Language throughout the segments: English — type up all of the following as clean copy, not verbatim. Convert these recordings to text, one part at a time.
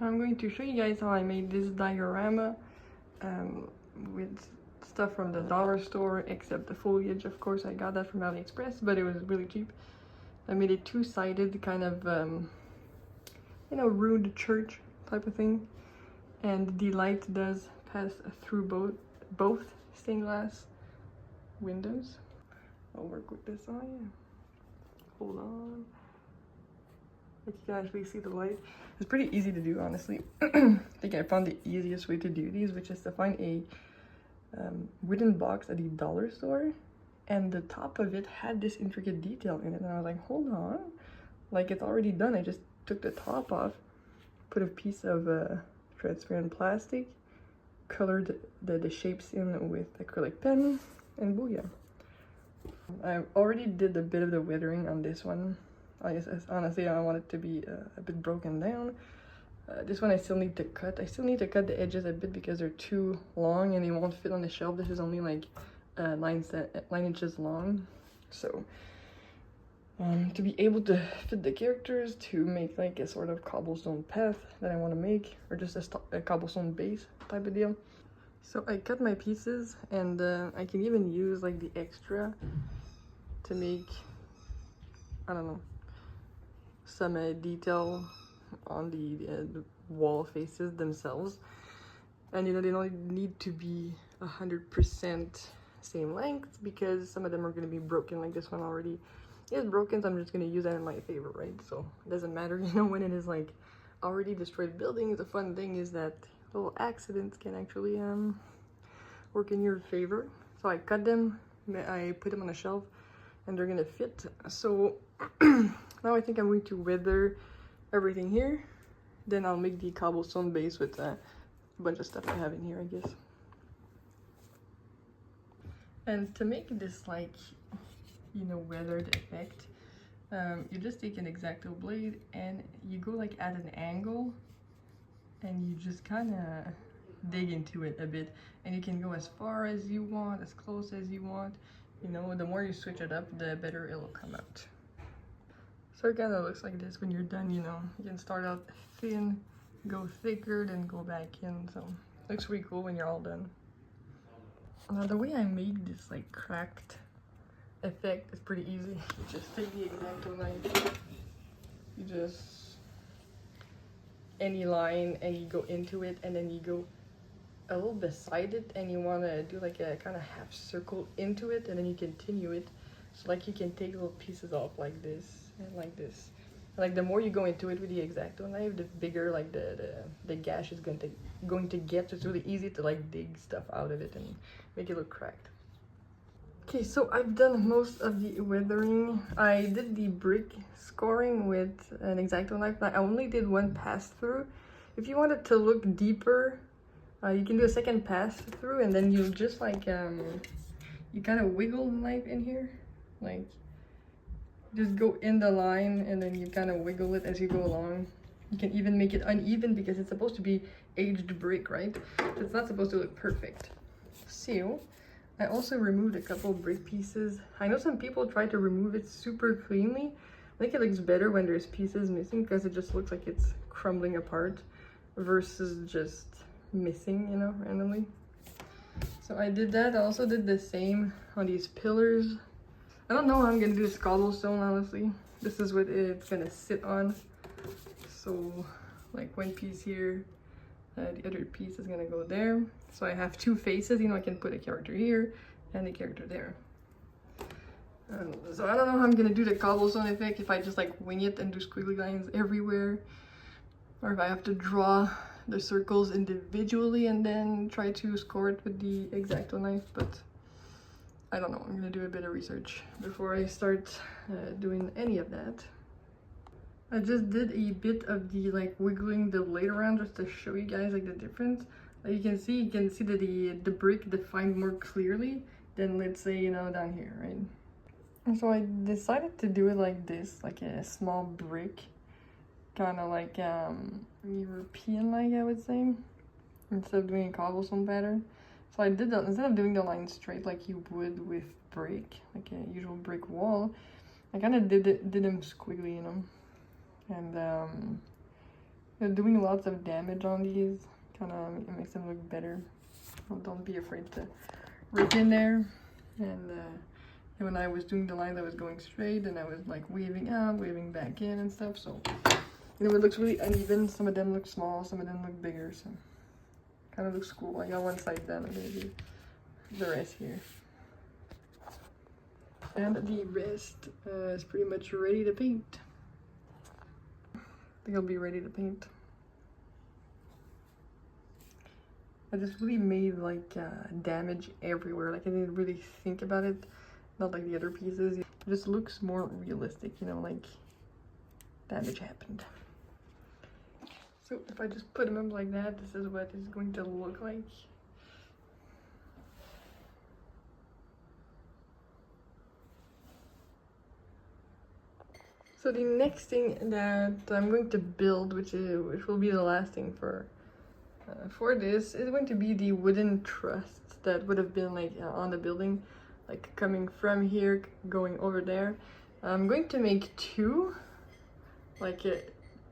I'm going to show you guys how I made this diorama with stuff from the dollar store, except the foliage. Of course, I got that from Alliexpress, but it was really cheap. I made it two-sided, kind of, you know, rude church type of thing. And the light does pass through both stained glass windows. I'll work with this on you. Hold on. Like you can actually see the light. It's pretty easy to do, honestly. I think I found the easiest way to do these, which is to find a wooden box at the dollar store, and the top of it had this intricate detail in it, and I was like, hold on, like it's already done. I just took the top off, put a piece of transparent plastic, colored the shapes in with acrylic pen, and booyah. I already did a bit of the weathering on this one. Honestly, I want it to be a bit broken down. This one I still need to cut. I still need to cut the edges a bit because they're too long and they won't fit on the shelf. This is only like 9 inches long. So to be able to fit the characters, to make like a sort of cobblestone path that I want to make, or just a cobblestone base type of deal. So I cut my pieces, and I can even use like the extra to make, I don't know, some detail on the wall faces themselves. And you know, they don't need to be 100% same length, because some of them are going to be broken. Like this one already is broken, so I'm just going to use that in my favor, right? So it doesn't matter, you know, when it is like already destroyed buildings. The fun thing is that little accidents can actually work in your favor. So I cut them, I put them on a shelf, and they're gonna fit. So now I think I'm going to weather everything here. Then I'll make the cobblestone base with a bunch of stuff I have in here, I guess. And to make this, like, you know, weathered effect, you just take an X-Acto blade and you go like at an angle, and you just kind of dig into it a bit, and you can go as far as you want, as close as you want. You know, the more you switch it up, the better it'll come out. So it kind of looks like this when you're done, you know. You can start out thin, go thicker, then go back in. So it looks pretty cool when you're all done. Now the way I made this like cracked effect is pretty easy. You just take the X-Acto knife, you just any line, and you go into it, and then you go a little beside it, and you want to do like a kind of half circle into it, and then you continue it. So like you can take little pieces off like this and like this. Like the more you go into it with the X-Acto knife, the bigger like the gash is going to get. So it's really easy to like dig stuff out of it and make it look cracked. Okay, so I've done most of the weathering. I did the brick scoring with an X-Acto knife. I only did one pass through. If you want it to look deeper, you can do a second pass through, and then you just like you kind of wiggle the knife in here, like just go in the line, and then you kind of wiggle it as you go along. You can even make it uneven because it's supposed to be aged brick, right? So it's not supposed to look perfect. So I also removed a couple brick pieces. I know some people try to remove it super cleanly. I think it looks better when there's pieces missing, because it just looks like it's crumbling apart versus just missing, you know, randomly. So I did that. I also did the same on these pillars. I don't know how I'm gonna do this cobblestone, honestly. This is what it's gonna sit on. So like one piece here, the other piece is gonna go there. So I have two faces, you know, I can put a character here and a character there. So I don't know how I'm gonna do the cobblestone effect, if I just like wing it and do squiggly lines everywhere, or if I have to draw the circles individually and then try to score it with the X-Acto knife. But I don't know, I'm gonna do a bit of research before I start doing any of that. I just did a bit of the like wiggling the blade around just to show you guys like the difference. Like you can see that the brick defined more clearly than, let's say, you know, down here, right? And so I decided to do it like this, like a small brick, kind of like European, like I would say, instead of doing a cobblestone pattern. So I did that instead of doing the line straight like you would with brick, like a usual brick wall. I kind of did them squiggly, you know. And doing lots of damage on these kind of makes them look better. Well, don't be afraid to rip in there. And when I was doing the line that was going straight, and I was like waving out, waving back in and stuff, so it looks really uneven. Some of them look small, some of them look bigger, so kind of looks cool. I got one side done. I'm gonna do the rest here, and the rest is pretty much ready to paint. I think I'll be ready to paint. I just really made like damage everywhere. Like I didn't really think about it. Not like the other pieces. It just looks more realistic, you know, like damage happened. So if I just put them up like that, this is what it's going to look like. So the next thing that I'm going to build, which will be the last thing for this, is going to be the wooden truss that would have been like on the building, like coming from here going over there. I'm going to make two, like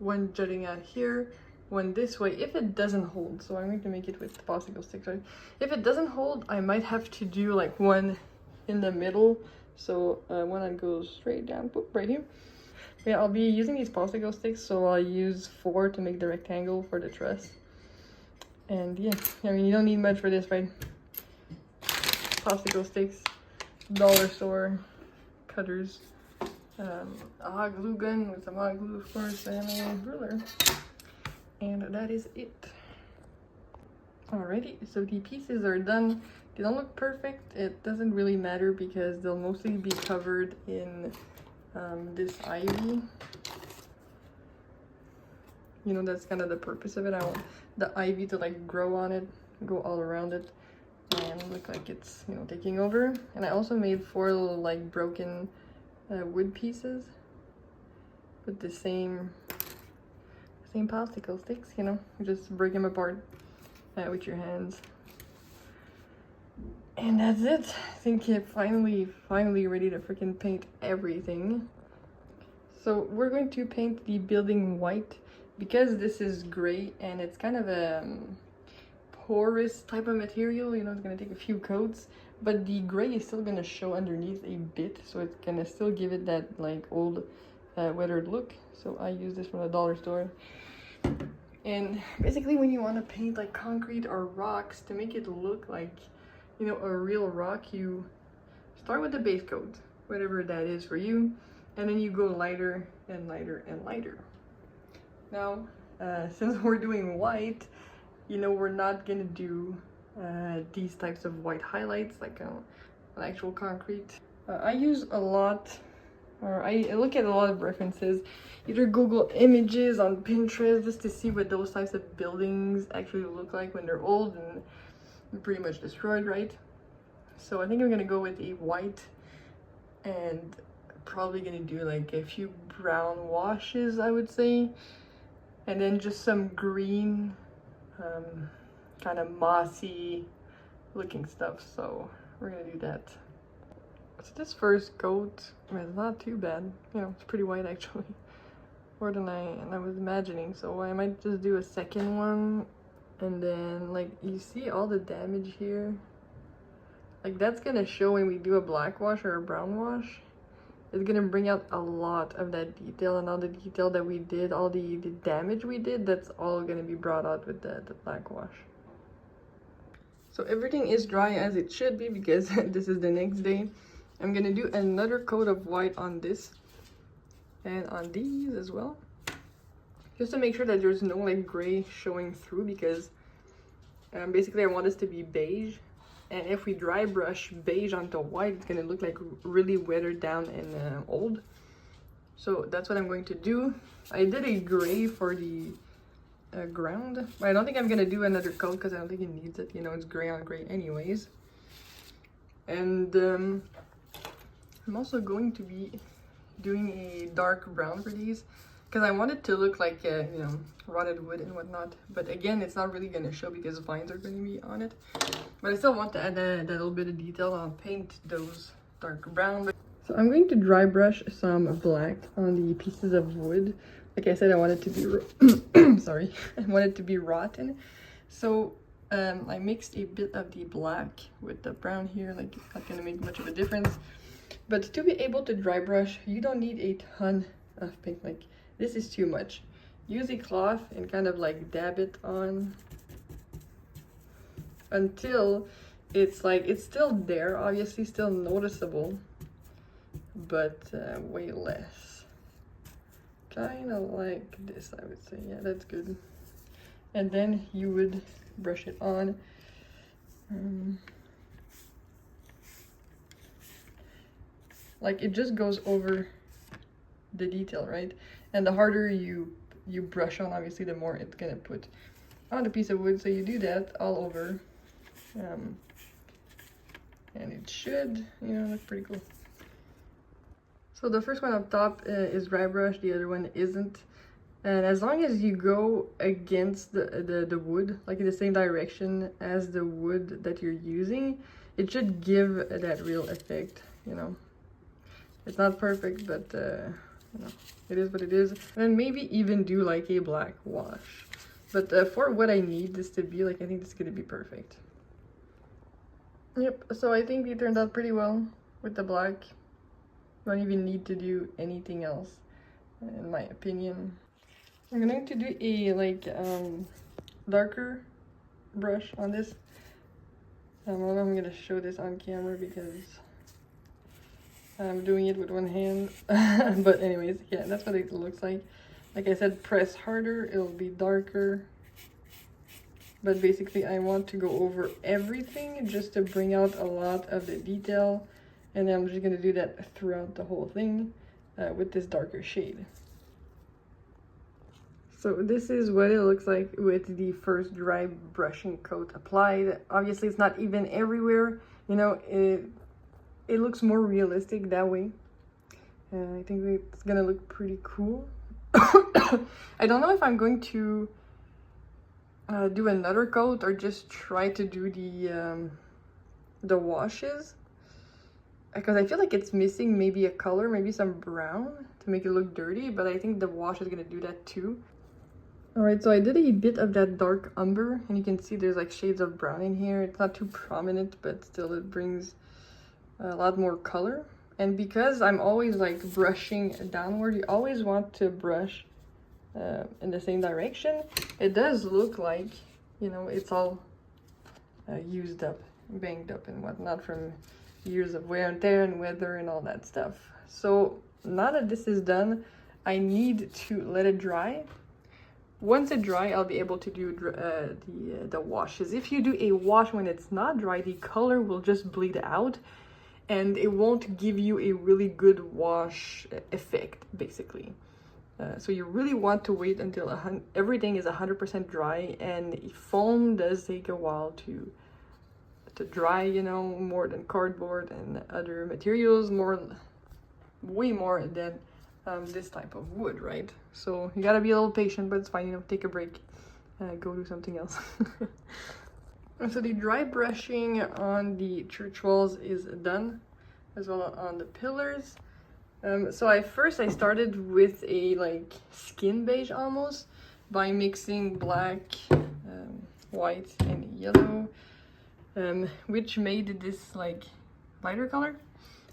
one jutting out here, one this way, if it doesn't hold. So I'm going to make it with popsicle sticks, right? If it doesn't hold, I might have to do like one in the middle, so one that goes straight down, boop, right here. Yeah, I'll be using these popsicle sticks, so I'll use 4 to make the rectangle for the truss. And yeah, I mean, you don't need much for this, right? Popsicle sticks, dollar store, cutters, a hot glue gun with some hot glue, of course, and a ruler. And that is it. Alrighty, so the pieces are done. They don't look perfect. It doesn't really matter because they'll mostly be covered in this ivy. You know, that's kind of the purpose of it. I want the ivy to like grow on it, go all around it, and look like it's, you know, taking over. And I also made 4 little like broken wood pieces with the same popsicle sticks, you know. You just break them apart with your hands. And that's it. I think I'm finally ready to freaking paint everything. So we're going to paint the building white because this is gray and it's kind of a porous type of material. You know, it's gonna take a few coats, but the gray is still gonna show underneath a bit, so it's gonna still give it that like old weathered look. So I use this from the dollar store. And basically, when you want to paint like concrete or rocks to make it look like, you know, a real rock, you start with the base coat, whatever that is for you, and then you go lighter and lighter and lighter. Now, since we're doing white, you know, we're not gonna do these types of white highlights like an actual concrete. I use a lot, or I look at a lot of references, either Google images on Pinterest, just to see what those types of buildings actually look like when they're old and pretty much destroyed, right? So I think I'm gonna go with a white, and probably gonna do like a few brown washes, I would say, and then just some green, kind of mossy looking stuff. So we're gonna do that. So this first coat, I mean, it's not too bad, you know, it's pretty white actually, more than I was imagining. So I might just do a second one. And then, like, you see all the damage here? Like, that's gonna show when we do a black wash or a brown wash. It's gonna bring out a lot of that detail, and all the detail that we did, all the damage we did, that's all gonna be brought out with the black wash. So everything is dry as it should be because this is the next day. I'm gonna do another coat of white on this and on these as well, just to make sure that there's no like gray showing through, because basically I want this to be beige, and if we dry brush beige onto white, it's gonna look like really weathered down and old. So that's what I'm going to do. I did a gray for the ground, but I don't think I'm gonna do another coat because I don't think it needs it. You know, it's gray on gray anyways. And I'm also going to be doing a dark brown for these, because I want it to look like, you know, rotted wood and whatnot. But again, it's not really going to show because vines are going to be on it. But I still want to add that little bit of detail. I'll paint those dark brown. So I'm going to dry brush some black on the pieces of wood Like I said, I want it to be sorry, I want it to be rotten. So I mixed a bit of the black with the brown here. Like, it's not gonna make much of a difference. But to be able to dry brush, you don't need a ton of paint. Like, this is too much. Use a cloth and kind of like dab it on until it's like, it's still there, obviously still noticeable, but way less. Kind of like this, I would say. Yeah, that's good. And then you would brush it on. Like, it just goes over the detail, right? And the harder you brush on, obviously, the more it's gonna put on the piece of wood. So you do that all over. And it should, you know, look pretty cool. So the first one up top is dry brush, the other one isn't. And as long as you go against the wood, like in the same direction as the wood that you're using, it should give that real effect, you know. It's not perfect, but you know, it is what it is. And maybe even do like a black wash. But for what I need this to be, like, I think this is gonna be perfect. Yep, so I think they turned out pretty well with the black. Don't even need to do anything else, in my opinion. I'm going to do a like darker brush on this. I don't know if I'm gonna show this on camera because I'm doing it with one hand. But anyways, yeah, that's what it looks like. Like I said, press harder, it'll be darker. But basically I want to go over everything just to bring out a lot of the detail. And then I'm just gonna do that throughout the whole thing with this darker shade. So this is what it looks like with the first dry brushing coat applied. Obviously it's not even everywhere, you know, it looks more realistic that way. I think it's gonna look pretty cool. I don't know if I'm going to do another coat or just try to do the washes, because I feel like it's missing maybe a color, maybe some brown to make it look dirty, but I think the wash is gonna do that too. Alright, so I did a bit of that dark umber, and you can see there's like shades of brown in here. It's not too prominent, but still it brings a lot more color. And because I'm always like brushing downward, you always want to brush in the same direction. It does look like, you know, it's all used up, banged up and whatnot from years of wear and tear and weather and all that stuff. So now that this is done, I need to let it dry. Once it dry, I'll be able to do the washes. If you do a wash when it's not dry, the color will just bleed out and it won't give you a really good wash effect, basically. So you really want to wait until everything is 100% dry, and foam does take a while to dry, you know, more than cardboard and other materials, way more than this type of wood, right? So you gotta be a little patient, but it's fine, you know, take a break, go do something else. And so the dry brushing on the church walls is done, as well on the pillars. So I started with a like skin beige almost, by mixing black, white and yellow, which made this like lighter color.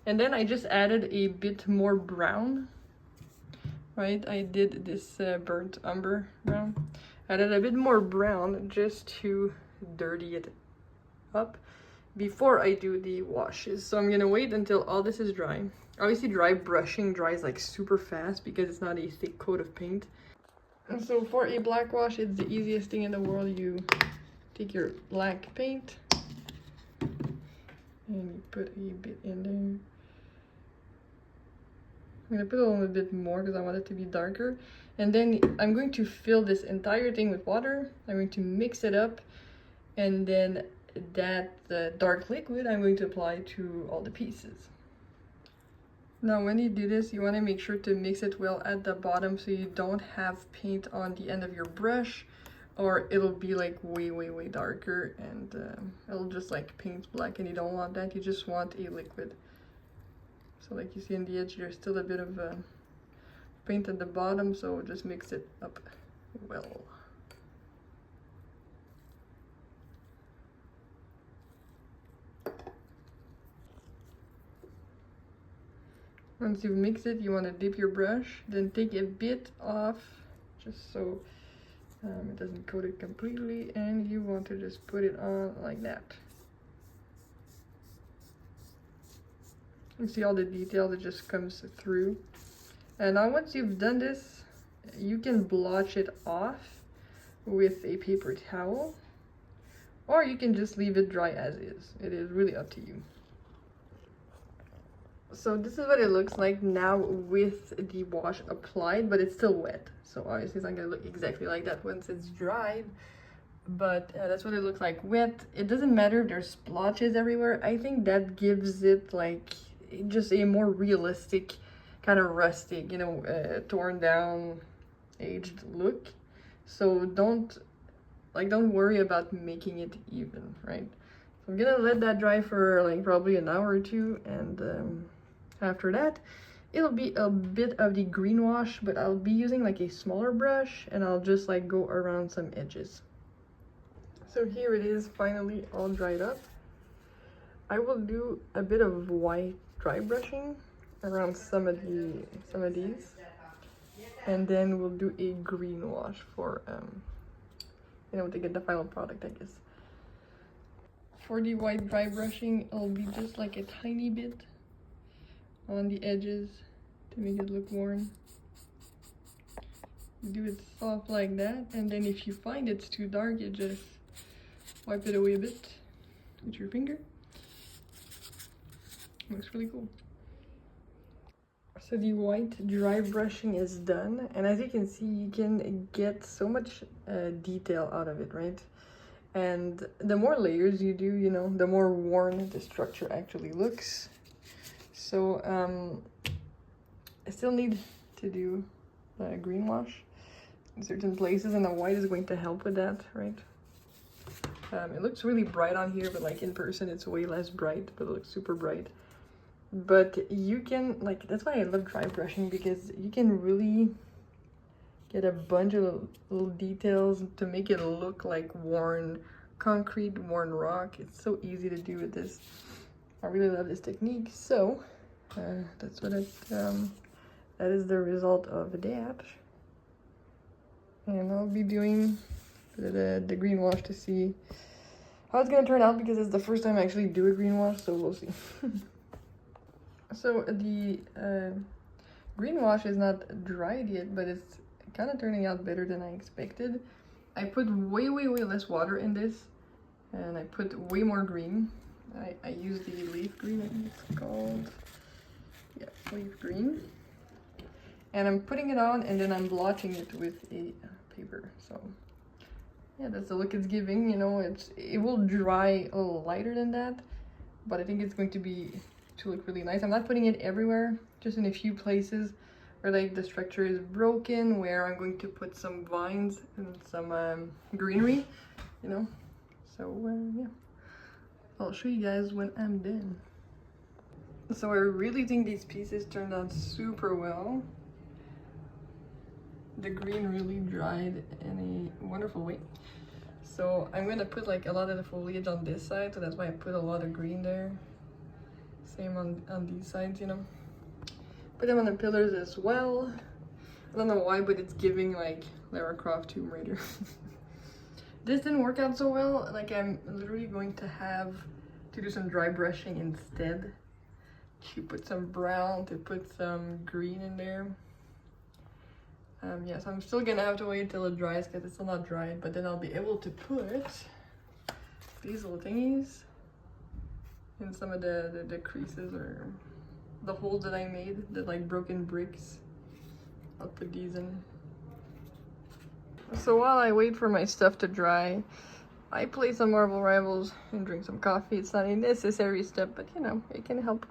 And then I just added a bit more brown, right? I did this burnt umber brown. Added a bit more brown just to dirty it up before I do the washes. So I'm gonna wait until all this is dry. Obviously dry brushing dries like super fast because it's not a thick coat of paint. And so for a black wash, it's the easiest thing in the world. You take your black paint and you put a bit in there. I'm gonna put a little bit more because I want it to be darker. And then I'm going to fill this entire thing with water. I'm going to mix it up, and then that dark liquid I'm going to apply to all the pieces. Now when you do this, you want to make sure to mix it well at the bottom so you don't have paint on the end of your brush, or it'll be like way darker and it'll just like paint black, and you don't want that. You just want a liquid. So like you see in the edge, there's still a bit of paint at the bottom, so just mix it up well. Once you've mixed it, you want to dip your brush, then take a bit off, just so it doesn't coat it completely, and you want to just put it on like that. You see all the detail that just comes through. And now once you've done this, you can blotch it off with a paper towel, or you can just leave it dry as is. It is really up to you. So this is what it looks like now with the wash applied, but it's still wet. So obviously it's not gonna look exactly like that once it's dried, but that's what it looks like wet. It doesn't matter if there's splotches everywhere. I think that gives it like just a more realistic, kind of rustic, you know, torn down, aged look. So don't worry about making it even, right? So I'm gonna let that dry for like probably an hour or two, and after that it'll be a bit of the green wash, but I'll be using like a smaller brush, and I'll just like go around some edges. So here it is, finally all dried up. I will do a bit of white dry brushing around some of these, and then we'll do a green wash for you know, to get the final product, I guess. For the white dry brushing, it'll be just like a tiny bit on the edges to make it look worn. Do it soft like that, and then if you find it's too dark, you just wipe it away a bit with your finger. Looks really cool. So the white dry brushing is done, and as you can see, you can get so much detail out of it, right? And the more layers you do, you know, the more worn the structure actually looks. So I still need to do a green wash in certain places, and the white is going to help with that, right? It looks really bright on here, but like in person it's way less bright, but it looks super bright. But you can, like, that's why I love dry brushing, because you can really get a bunch of little details to make it look like worn concrete, worn rock. It's so easy to do with this. I really love this technique. So that's what that is the result of that. And I'll be doing the green wash to see how it's gonna turn out, because it's the first time I actually do a green wash, so we'll see. So the green wash is not dried yet, but it's kind of turning out better than I expected. I put way less water in this, and I put way more green. I used the leaf green, I think it's called. Yeah, leaf green. And I'm putting it on, and then I'm blotching it with a paper. So yeah, that's the look it's giving. You know, it will dry a little lighter than that, but I think it's going to look really nice. I'm not putting it everywhere, just in a few places where like the structure is broken, where I'm going to put some vines and some greenery, you know. So yeah, I'll show you guys when I'm done. So I really think these pieces turned out super well. The green really dried in a wonderful way. So I'm gonna put like a lot of the foliage on this side, so that's why I put a lot of green there. Same on these sides, you know. Put them on the pillars as well. I don't know why, but it's giving like Lara Croft Tomb Raider. This didn't work out so well. Like, I'm literally going to have to do some dry brushing instead. To put some brown, to put some green in there. Yeah, so I'm still gonna have to wait till it dries because it's still not dried, but then I'll be able to put these little thingies in some of the creases or the holes that I made, the like broken bricks. I'll put these in. So while I wait for my stuff to dry, I play some Marvel Rivals and drink some coffee. It's not a necessary step, but you know, it can help.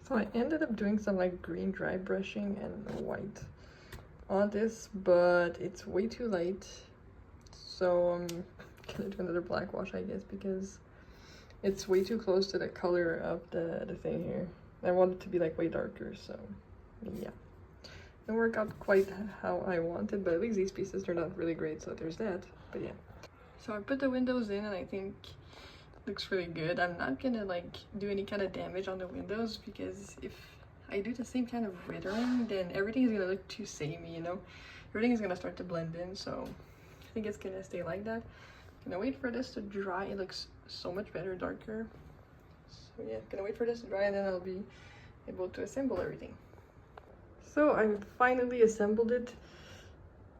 So I ended up doing some like green dry brushing and white on this, but it's way too light. So I'm gonna do another black wash, I guess, because it's way too close to the color of the thing here. I want it to be like way darker, so yeah. Didn't work out quite how I wanted, but at least these pieces turned out really great, so there's that. But yeah. So I put the windows in and I think it looks really good. I'm not gonna like do any kind of damage on the windows because if I do the same kind of weathering, then everything is gonna look too samey, you know? Everything is gonna start to blend in, so I think it's gonna stay like that. Gonna wait for this to dry. It looks so much better, darker. So yeah, gonna wait for this to dry and then I'll be able to assemble everything. So I finally assembled it.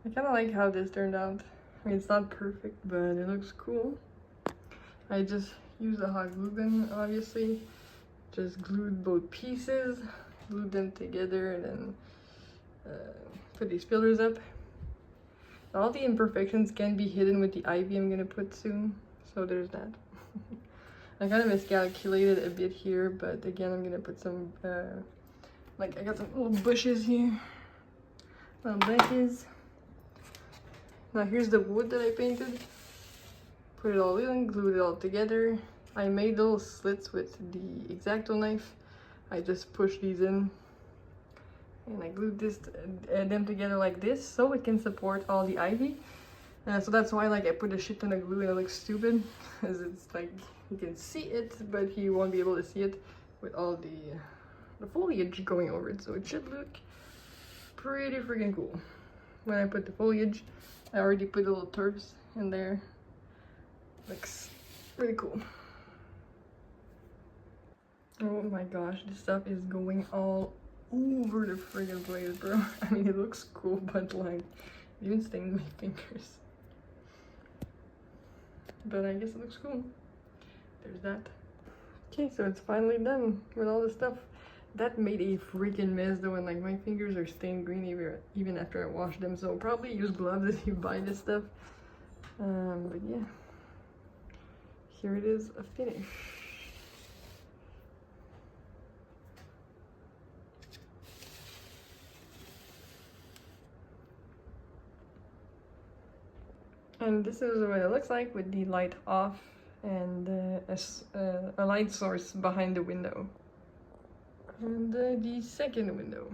I kind of like how this turned out. I mean, it's not perfect, but it looks cool. I just used a hot glue gun, obviously. Just glued both pieces, glued them together, and then put these pillars up. All the imperfections can be hidden with the ivy I'm gonna put soon, so there's that. I kind of miscalculated a bit here, but again, I'm gonna put some, like I got some little bushes here, little bushes. Now here's the wood that I painted. Put it all in, glued it all together. I made little slits with the X-Acto knife. I just pushed these in. And I glued them together like this so it can support all the ivy. So that's why like I put a shit ton of glue and it looks stupid. Because it's like, you can see it, but you won't be able to see it with all the foliage going over it. So it should look pretty freaking cool. When I put the foliage, I already put the little turfs in there. Looks really cool. Oh my gosh, this stuff is going all over the friggin' place, bro. I mean, it looks cool, but like, it even stained my fingers. But I guess it looks cool. There's that. Okay, so it's finally done with all this stuff. That made a freaking mess though, and like my fingers are stained green even after I washed them. So probably use gloves if you buy this stuff. But yeah, here it is, a finish. And this is what it looks like with the light off and a light source behind the window. And the second window.